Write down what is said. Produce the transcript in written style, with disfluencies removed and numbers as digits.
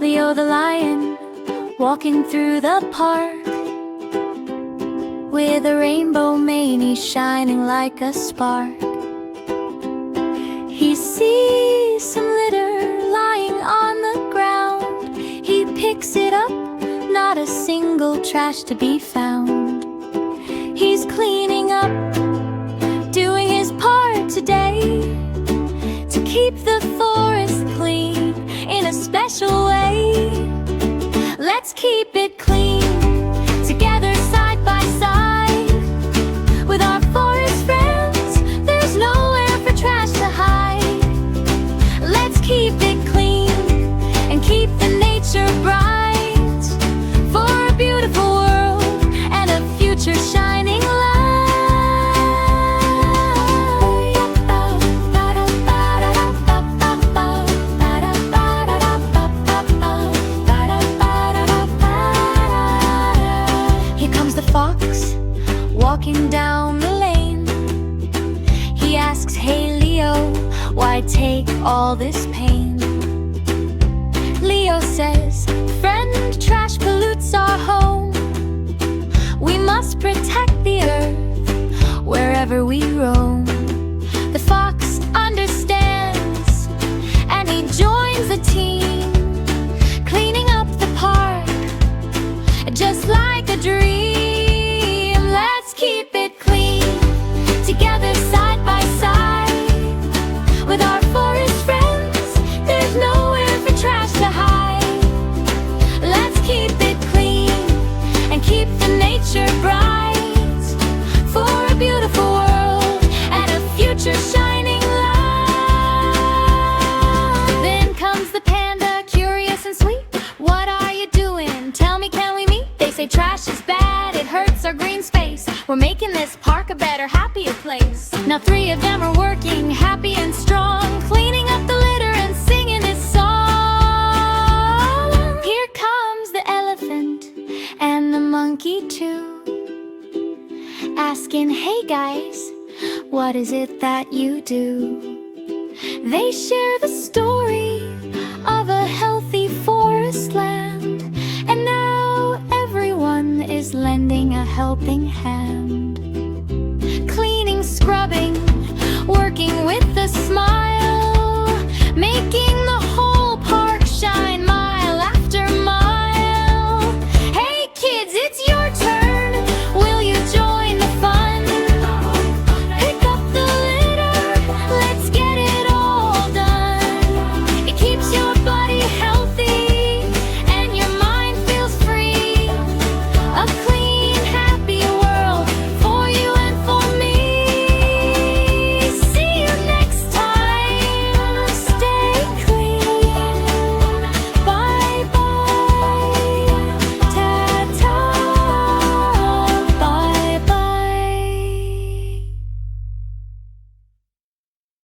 Leo the lion, walking through the park, with a rainbow mane, he's shining like a spark. He sees some litter lying on the ground. He picks it up, not a single trash to be found. He's cleaning up, doing his part today, to keep the forest clean in a special way. Let's keep it clean, together side by side, with our forest friends. There's nowhere for trash to hide. Let's keep it clean and keep the nature bright, for a beautiful world and a future shining light. Here comes the fox, walking down the lane. He asks, "Hey Leo, why take all this pain?" Leo says, "Friend, trash pollutes our home. We must protect the earth wherever we roam." The fox understands, and he joins the team, cleaning up the park just like a dream. Let's keep it clean, together side by side, with our forest friends. There's nowhere for trash to hide. Let's keep it clean and keep the nature bright, for a beautiful world and a future shining light. Then comes the panda, curious and sweet. "What are you doing? Tell me, can we meet?" They say trash is bad, it hurts our green space. We're making this park a better, happier place. Now 3 of them are working, happy and strong, cleaning up the litter and singing this song. Here comes the elephant and the monkey too, asking, "Hey guys, what is it that you do?" They share the story of a healthy forest land, and now everyone is lending a helping hand. Cleaning, scrubbing, working with a smile, making